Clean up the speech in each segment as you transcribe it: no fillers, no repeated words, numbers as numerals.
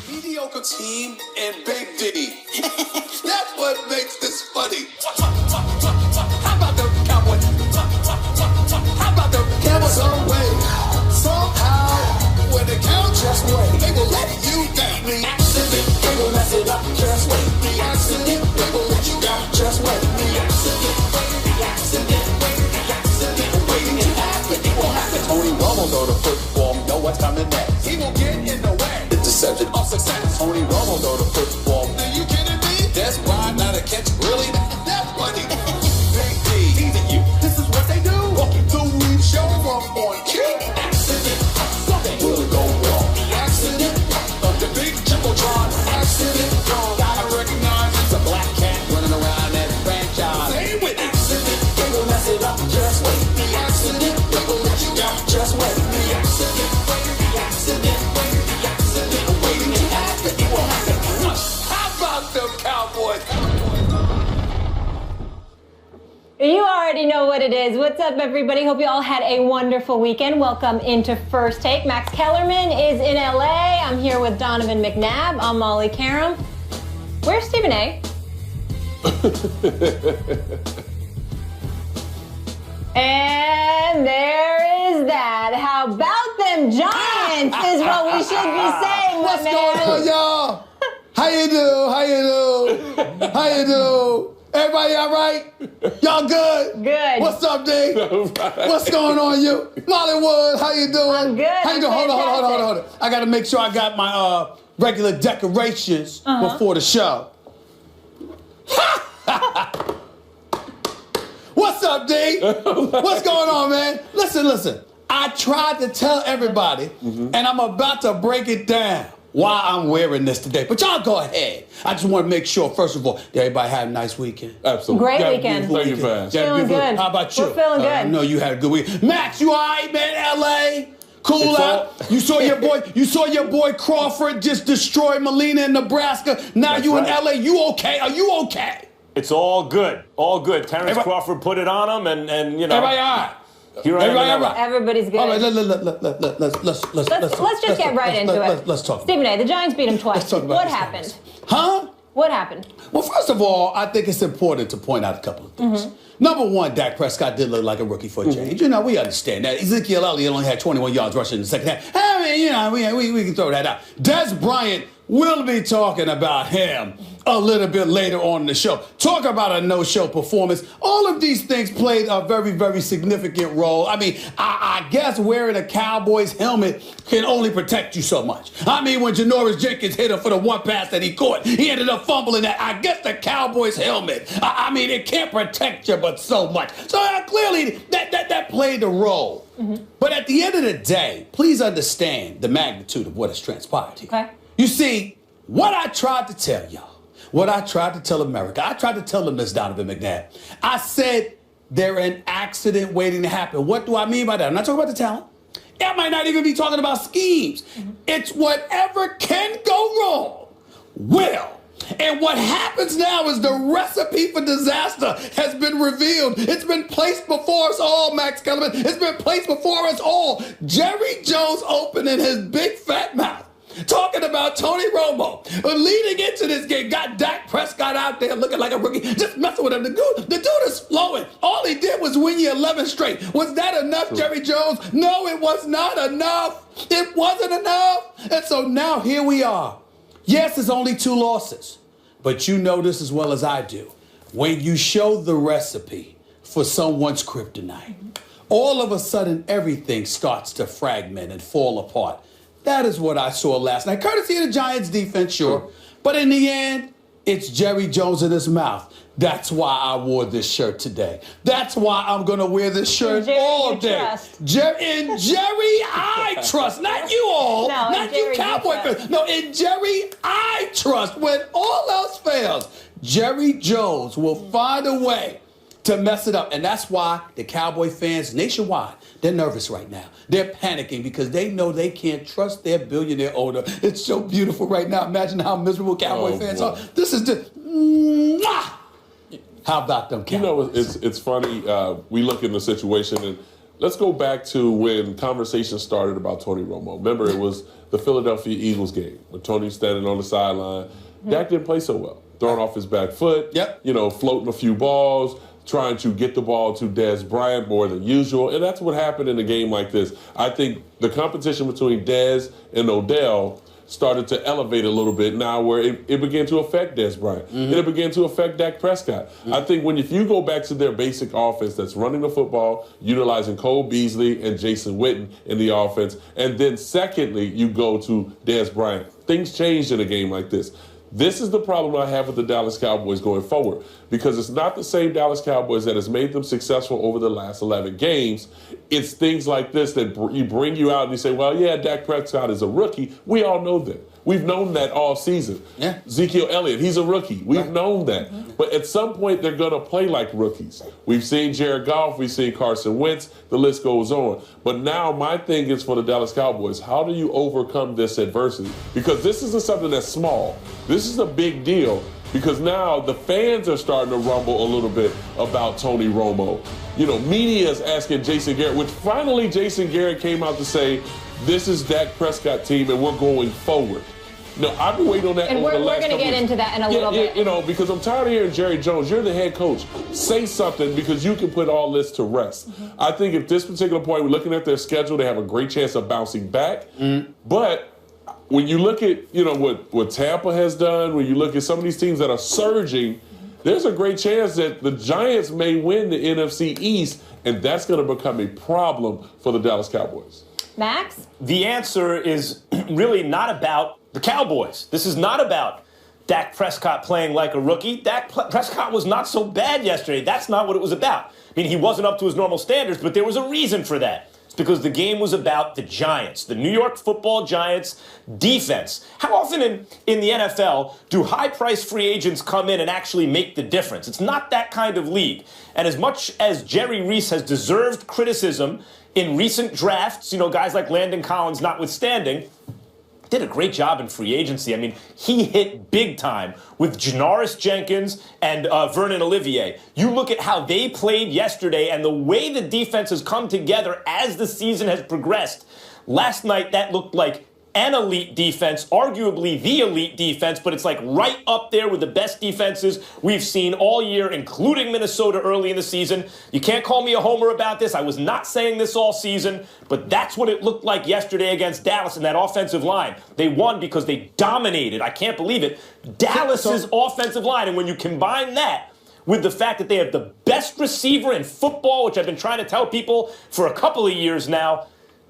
Mediocre team and Big D. That's what makes this funny. How about the Cowboys? How about the Cowboys? Some way, somehow, when they count, just wait. They will let you down. The accident, they will mess it up. Just wait. The accident, they will let you down. Just wait. The accident, waiting to happen. It will happen. Tony Romo know the football, know what's coming next. He will get in the way. The deception of success. Tony Romo know the football. Are you kidding me? That's why not a catch. Really? That's funny. Big D, teasing you. This is what they do. Walking through we show up on cue. Accident, something will go wrong. The accident of the big Jumbotron. Accident, gotta recognize it's a black cat running around that franchise. Same with accident, they will mess it up. Just wait. The accident, they will let you down. Just wait. The accident, the accident, the accident, waiting to happen. It will happen. How about them Cowboys? You already know what it is. What's up, everybody? Hope you all had a wonderful weekend. Welcome into First Take. Max Kellerman is in LA. I'm here with Donovan McNabb. I'm Molly Karam. Where's Stephen A? And there is that. How about them Giants is what we should be saying, What's going on, y'all? How you do? How you do? How you do? Everybody all right? Y'all good? Good. What's up, D? What's going on, you? Mollywood, how you doing? I'm good. How you doing? I'm Hold on. I got to make sure I got my regular decorations before the show. What's up, D? What's going on, man? Listen. I tried to tell everybody, and I'm about to break it down why I'm wearing this today. But y'all go ahead. I just want to make sure, first of all, did everybody have a nice weekend? Absolutely. Great weekend. Thank you, fans. Feeling good. How about you? We're feeling good. I know you had a good week. Max, you all right, man? LA? Cool out. You saw your boy Crawford just destroy Molina in Nebraska. Now That's you right. in LA. You okay? Are you okay? It's all good. All good. Terrence Crawford put it on him, and you know. Everybody all right? Here I am. Everybody all right? Everybody's good. All right, Let's just get right into it. Let's talk. Stephen A, the Giants beat him twice. Let's talk about What this, happened? guys. Huh? What happened? Well, first of all, I think it's important to point out a couple of things. Number one, Dak Prescott did look like a rookie for a change. You know, we understand that. Ezekiel Elliott only had 21 yards rushing in the second half. I mean, you know, we can throw that out. Des Bryant, we'll be talking about him a little bit later on in the show. Talk about a no-show performance. All of these things played a very, very significant role. I mean, I guess wearing a Cowboys helmet can only protect you so much. I mean, when Janoris Jenkins hit him for the one pass that he caught, he ended up fumbling that. I guess the Cowboys helmet, I mean, it can't protect you but so much. So clearly, that played a role. But at the end of the day, please understand the magnitude of what has transpired here. Okay. You see, what I tried to tell y'all, what I tried to tell America, I tried to tell them this, Donovan McNabb. I said they're an accident waiting to happen. What do I mean by that? I'm not talking about the talent. I might not even be talking about schemes. It's whatever can go wrong will. And what happens now is the recipe for disaster has been revealed. It's been placed before us all, Max Kellerman. It's been placed before us all. Jerry Jones opening his big fat mouth, talking about Tony Romo, leading into this game, got Dak Prescott out there looking like a rookie, just messing with him. The dude is flowing. All he did was win you 11 straight. Was that enough, Jerry Jones? No, it was not enough. It wasn't enough. And so now here we are. Yes, it's only 2 losses, but you know this as well as I do. When you show the recipe for someone's kryptonite, all of a sudden everything starts to fragment and fall apart. That is what I saw last night. Courtesy of the Giants defense, sure. But in the end, it's Jerry Jones in his mouth. That's why I wore this shirt today. That's why I'm going to wear this shirt all day. In Jerry, I trust. Not you all. No, not you Cowboy fans. No, in Jerry, I trust. When all else fails, Jerry Jones will find a way to mess it up. And that's why the Cowboy fans nationwide, they're nervous right now. They're panicking because they know they can't trust their billionaire owner. It's so beautiful right now. Imagine how miserable Cowboy fans are. This is just, mwah! How about them Cowboys? You know, it's funny. We look in the situation, and let's go back to when conversation started about Tony Romo. Remember, it was the Philadelphia Eagles game when Tony's standing on the sideline. Dak didn't play so well, throwing off his back foot, floating a few balls, trying to get the ball to Dez Bryant more than usual. And that's what happened in a game like this. I think the competition between Dez and Odell started to elevate a little bit now where it began to affect Dez Bryant. And it began to affect Dak Prescott. I think if you go back to their basic offense that's running the football, utilizing Cole Beasley and Jason Witten in the offense, and then secondly, you go to Dez Bryant. Things changed in a game like this. This is the problem I have with the Dallas Cowboys going forward, because it's not the same Dallas Cowboys that has made them successful over the last 11 games. It's things like this that you bring you out and you say, well, yeah, Dak Prescott is a rookie. We all know that. We've known that all season. Yeah. Ezekiel Elliott, he's a rookie. We've known that. But at some point, they're going to play like rookies. We've seen Jared Goff. We've seen Carson Wentz. The list goes on. But now my thing is for the Dallas Cowboys, how do you overcome this adversity? Because this isn't something that's small. This is a big deal because now the fans are starting to rumble a little bit about Tony Romo. Media is asking Jason Garrett, which finally Jason Garrett came out to say, this is Dak Prescott team and we're going forward. No, I've been waiting on that. And over the we're last going to get into that in a little bit. Because I'm tired of hearing Jerry Jones. You're the head coach. Say something because you can put all this to rest. I think at this particular point, we're looking at their schedule. They have a great chance of bouncing back. But when you look at what Tampa has done, when you look at some of these teams that are surging, there's a great chance that the Giants may win the NFC East, and that's going to become a problem for the Dallas Cowboys. Max? The answer is really not about the Cowboys. This is not about Dak Prescott playing like a rookie. Dak Prescott was not so bad yesterday. That's not what it was about. I mean, he wasn't up to his normal standards, but there was a reason for that. It's because the game was about the Giants, the New York Football Giants defense. How often in the NFL do high-priced free agents come in and actually make the difference? It's not that kind of league. And as much as Jerry Reese has deserved criticism in recent drafts, guys like Landon Collins notwithstanding, did a great job in free agency. I mean, he hit big time with Janoris Jenkins and Vernon Olivier. You look at how they played yesterday and the way the defense has come together as the season has progressed. Last night, that looked like an elite defense, arguably the elite defense, but it's like right up there with the best defenses we've seen all year, including Minnesota early in the season. You can't call me a homer about this. I was not saying this all season, but that's what it looked like yesterday against Dallas in that offensive line. They won because they dominated. I can't believe it. Dallas's offensive line, and when you combine that with the fact that they have the best receiver in football, which I've been trying to tell people for a couple of years now,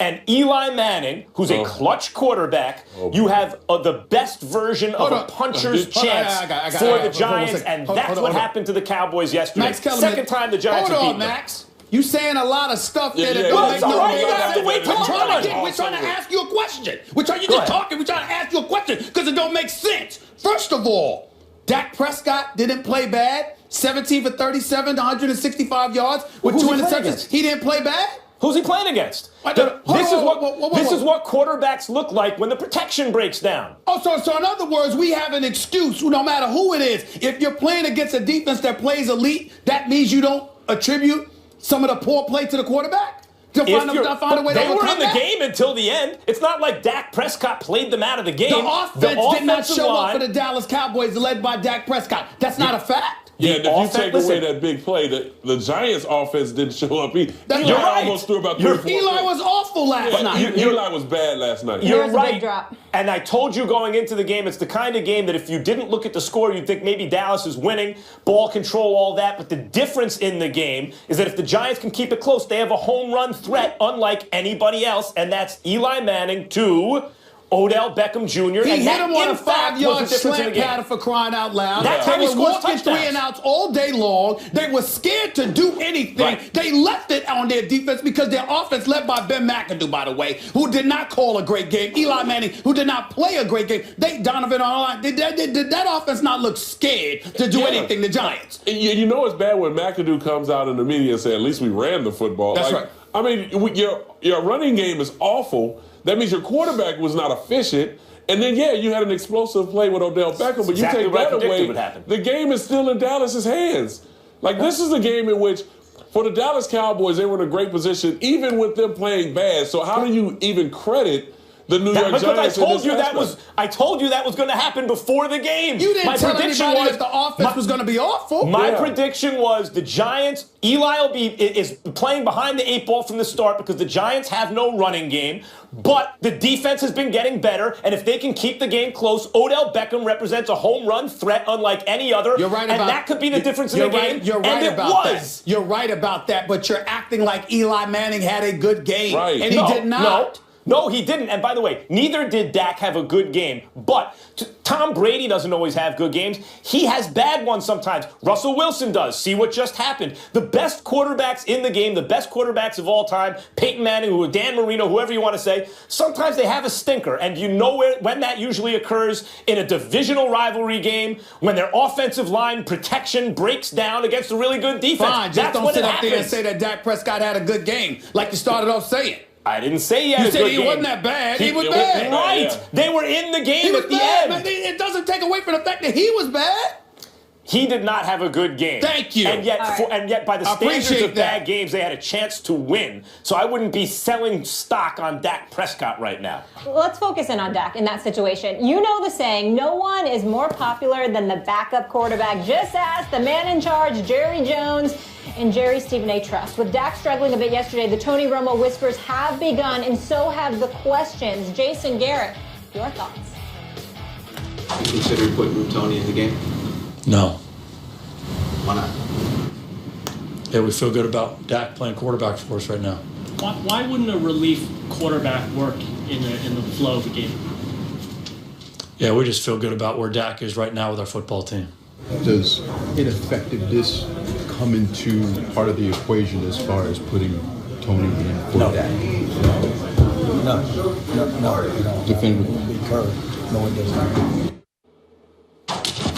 and Eli Manning, who's a clutch quarterback, you have the best version of a puncher's chance for the Giants, and that's what happened to the Cowboys yesterday. Second time the Giants have beaten them. Max. You saying a lot of stuff there that don't make no sense. You don't have to wait till we're trying to ask you a question. We're trying to ask you a question because it don't make sense. First of all, Dak Prescott didn't play bad. 17 for 37, 165 yards with 2 interceptions. He didn't play bad? Who's he playing against? This is what quarterbacks look like when the protection breaks down. Oh, so in other words, we have an excuse, no matter who it is. If you're playing against a defense that plays elite, that means you don't attribute some of the poor play to the quarterback? They were in the game until the end. It's not like Dak Prescott played them out of the game. The offense did not show up for the Dallas Cowboys led by Dak Prescott. That's not a fact. Yeah, and if you take away that big play, the Giants' offense didn't show up either. You're right. Almost threw about 3 or 4 Eli was awful last night. Eli was bad last night. You're right. And I told you going into the game, it's the kind of game that if you didn't look at the score, you'd think maybe Dallas is winning, ball control, all that. But the difference in the game is that if the Giants can keep it close, they have a home run threat unlike anybody else, and that's Eli Manning to Odell Beckham Jr. He hit him on a 5-yard slant pattern for crying out loud. That's how he scores touchdowns. They were walking 3 and outs all day long. They were scared to do anything. Right. They left it on their defense because their offense, led by Ben McAdoo, by the way, who did not call a great game. Eli Manning, who did not play a great game. Donovan online. Did that offense not look scared to do anything? The Giants. You know it's bad when McAdoo comes out in the media and says, "At least we ran the football." That's right. I mean, your running game is awful. That means your quarterback was not efficient. And then, you had an explosive play with Odell Beckham, but you take that away, the game is still in Dallas's hands. Like, this is a game in which for the Dallas Cowboys, they were in a great position, even with them playing bad. So how do you even credit the New York Giants? Because I told you that was going to happen before the game. You didn't tell anybody that the offense was going to be awful. My prediction was the Giants, Eli is playing behind the 8 ball from the start because the Giants have no running game, but the defense has been getting better, and if they can keep the game close, Odell Beckham represents a home run threat unlike any other. You're right about, and that could be the difference in the game. You're right about that. You're right about that, but you're acting like Eli Manning had a good game, and he did not. No, he didn't. And by the way, neither did Dak have a good game. But Tom Brady doesn't always have good games. He has bad ones sometimes. Russell Wilson does. See what just happened. The best quarterbacks in the game, the best quarterbacks of all time, Peyton Manning, Dan Marino, whoever you want to say, sometimes they have a stinker. And you know when that usually occurs? In a divisional rivalry game, when their offensive line protection breaks down against a really good defense. Fine, just don't sit up there and say that Dak Prescott had a good game like you started off saying. I didn't say he had a good game. You said he wasn't that bad. He was bad. Right. Yeah. They were in the game at the end. But it doesn't take away from the fact that he was bad. He did not have a good game. Thank you. And yet, by the standards of bad games, they had a chance to win. So I wouldn't be selling stock on Dak Prescott right now. Let's focus in on Dak in that situation. You know the saying, no one is more popular than the backup quarterback. Just ask the man in charge, Jerry Jones, and Jerry Stephen A. Trust. With Dak struggling a bit yesterday, the Tony Romo whispers have begun, and so have the questions. Jason Garrett, your thoughts? You consider putting Tony in the game? No. Why not? Yeah, we feel good about Dak playing quarterback for us right now. Why wouldn't a relief quarterback work in the flow of the game? Yeah, we just feel good about where Dak is right now with our football team. Does ineffectiveness come into part of the equation as far as putting Tony in for Dak? No. Definitively. No, it does not.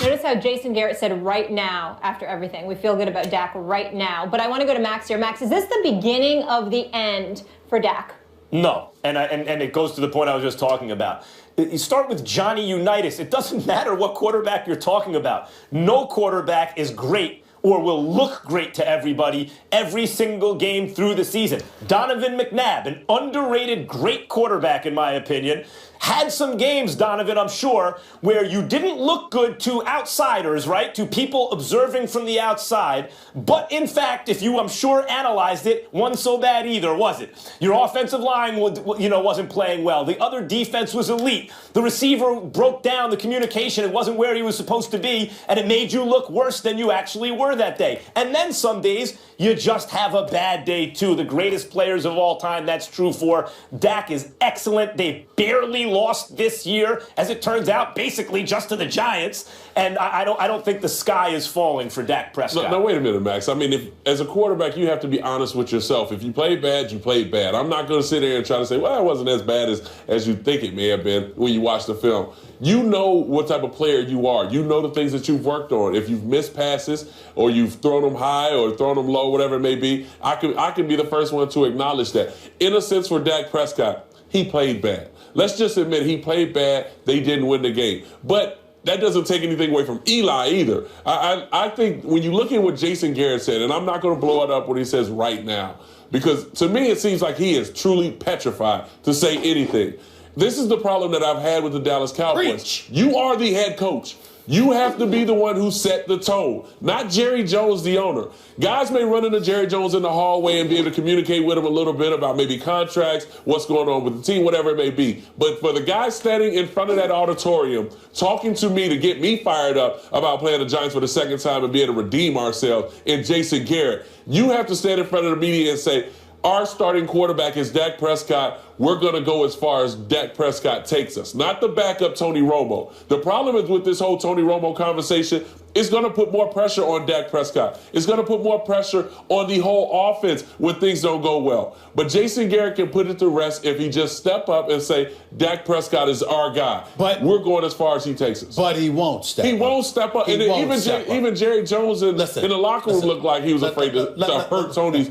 Notice how Jason Garrett said right now after everything. We feel good about Dak right now. But I want to go to Max here. Max, is this the beginning of the end for Dak? No. And it goes to the point I was just talking about. You start with Johnny Unitas. It doesn't matter what quarterback you're talking about. No quarterback is great or will look great to everybody every single game through the season. Donovan McNabb, an underrated great quarterback in my opinion, had some games, Donovan, I'm sure, where you didn't look good to outsiders, right? To people observing from the outside. But in fact, if you, I'm sure, analyzed it, wasn't so bad either, was it? Your offensive line, wasn't playing well. The other defense was elite. The receiver broke down the communication. It wasn't where he was supposed to be, and it made you look worse than you actually were that day. And then some days, you just have a bad day, too. The greatest players of all time, that's true for. Dak is excellent. They barely lost this year, as it turns out, basically just to the Giants. And I don't think the sky is falling for Dak Prescott. No, wait a minute, Max. I mean, as a quarterback, you have to be honest with yourself. If you played bad, you played bad. I'm not going to sit there and try to say, well, it wasn't as bad as you think it may have been when you watch the film. You know what type of player you are. You know the things that you've worked on. If you've missed passes or you've thrown them high or thrown them low, whatever it may be, I can be the first one to acknowledge that. In a sense, for Dak Prescott, he played bad. Let's just admit he played bad. They didn't win the game. But that doesn't take anything away from Eli either. I think when you look at what Jason Garrett said, and I'm not going to blow it up when he says right now, because to me it seems like he is truly petrified to say anything. This is the problem that I've had with the Dallas Cowboys. Preach. You are the head coach. You have to be the one who set the tone, not Jerry Jones, the owner. Guys may run into Jerry Jones in the hallway and be able to communicate with him a little bit about maybe contracts, what's going on with the team, whatever it may be. But for the guy standing in front of that auditorium, talking to me to get me fired up about playing the Giants for the second time and being able to redeem ourselves, and Jason Garrett, you have to stand in front of the media and say, our starting quarterback is Dak Prescott. We're going to go as far as Dak Prescott takes us, not the backup Tony Romo. The problem is with this whole Tony Romo conversation, it's going to put more pressure on Dak Prescott. It's going to put more pressure on the whole offense when things don't go well. But Jason Garrett can put it to rest if he just step up and say, Dak Prescott is our guy. But we're going as far as he takes us. But he won't step up. He won't step up. And even Jerry Jones in the locker room looked like he was afraid to hurt Tony's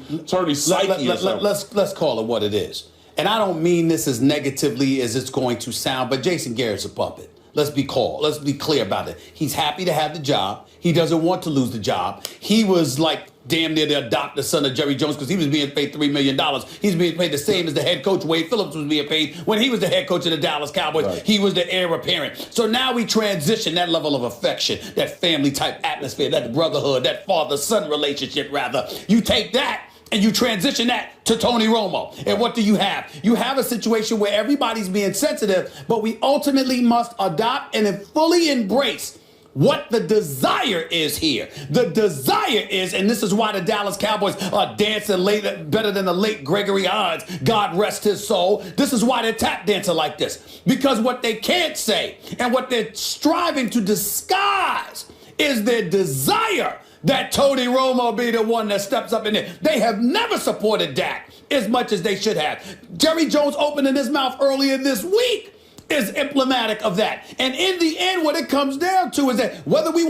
psyche or something. Let's call it what it is. And I don't mean this as negatively as it's going to sound, but Jason Garrett's a puppet. Let's be clear about it. He's happy to have the job. He doesn't want to lose the job. He was like damn near the adopted son of Jerry Jones because he was being paid $3 million. He's being paid the same as the head coach Wade Phillips was being paid when he was the head coach of the Dallas Cowboys. Right. He was the heir apparent. So now we transition that level of affection, that family type atmosphere, that brotherhood, that father-son relationship rather. You take that and you transition that to Tony Romo. And what do you have? You have a situation where everybody's being sensitive, but we ultimately must adopt and fully embrace what the desire is here. The desire is, and this is why the Dallas Cowboys are dancing better than the late Gregory Hines, God rest his soul. This is why they're tap dancing like this. Because what they can't say and what they're striving to disguise is their desire that Tony Romo be the one that steps up in there. They have never supported Dak as much as they should have. Jerry Jones opening his mouth earlier this week is emblematic of that. And in the end, what it comes down to is that whether we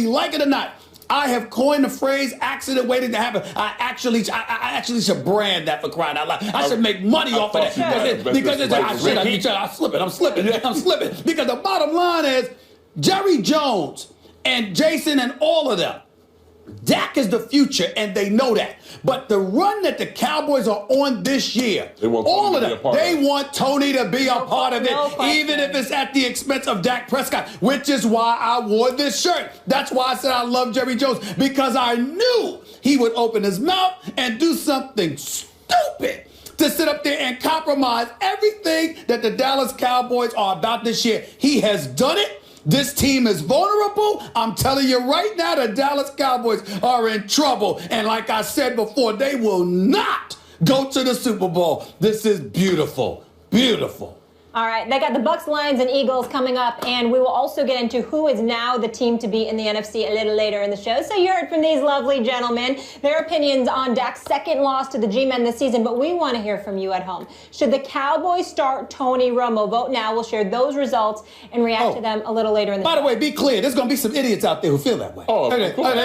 like it or not, I have coined the phrase accident waiting to happen. I actually should brand that for crying out loud. I should make money off of that. Because I'm slipping. Because the bottom line is Jerry Jones and Jason and all of them, Dak is the future, and they know that. But the run that the Cowboys are on this year, all of them, they want Tony to be a part of it, even if it's at the expense of Dak Prescott, which is why I wore this shirt. That's why I said I love Jerry Jones, because I knew he would open his mouth and do something stupid to sit up there and compromise everything that the Dallas Cowboys are about this year. He has done it. This team is vulnerable. I'm telling you right now, the Dallas Cowboys are in trouble. And like I said before, they will not go to the Super Bowl. This is beautiful, beautiful. All right, they got the Bucs, Lions, and Eagles coming up, and we will also get into who is now the team to beat in the NFC a little later in the show. So you heard from these lovely gentlemen, their opinions on Dak's second loss to the G-Men this season, but we want to hear from you at home. Should the Cowboys start Tony Romo? Vote now. We'll share those results and react to them a little later in the show. By the way, be clear, there's going to be some idiots out there who feel that way. There's going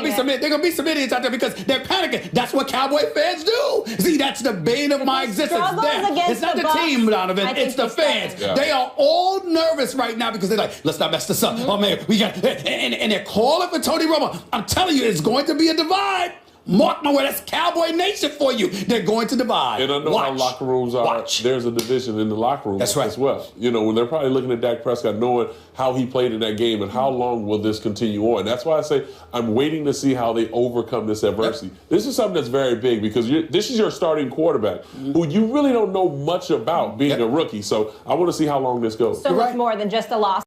to be some idiots out there because they're panicking. That's what Cowboy fans do. See, that's the bane of my existence. It's not the team, Donovan, it's the fans. Yeah. They are all nervous right now because they're like, let's not mess this up. Oh man, we got and they're calling for Tony Romo. I'm telling you, it's going to be a divide. Mark my word, that's Cowboy Nation for you. They're going to divide. And I know how locker rooms are. There's a division in the locker room as well. You know, when they're probably looking at Dak Prescott, knowing how he played in that game and how long will this continue on. That's why I say I'm waiting to see how they overcome this adversity. This is something that's very big because this is your starting quarterback who you really don't know much about being a rookie. So I want to see how long this goes. So much more than just a loss.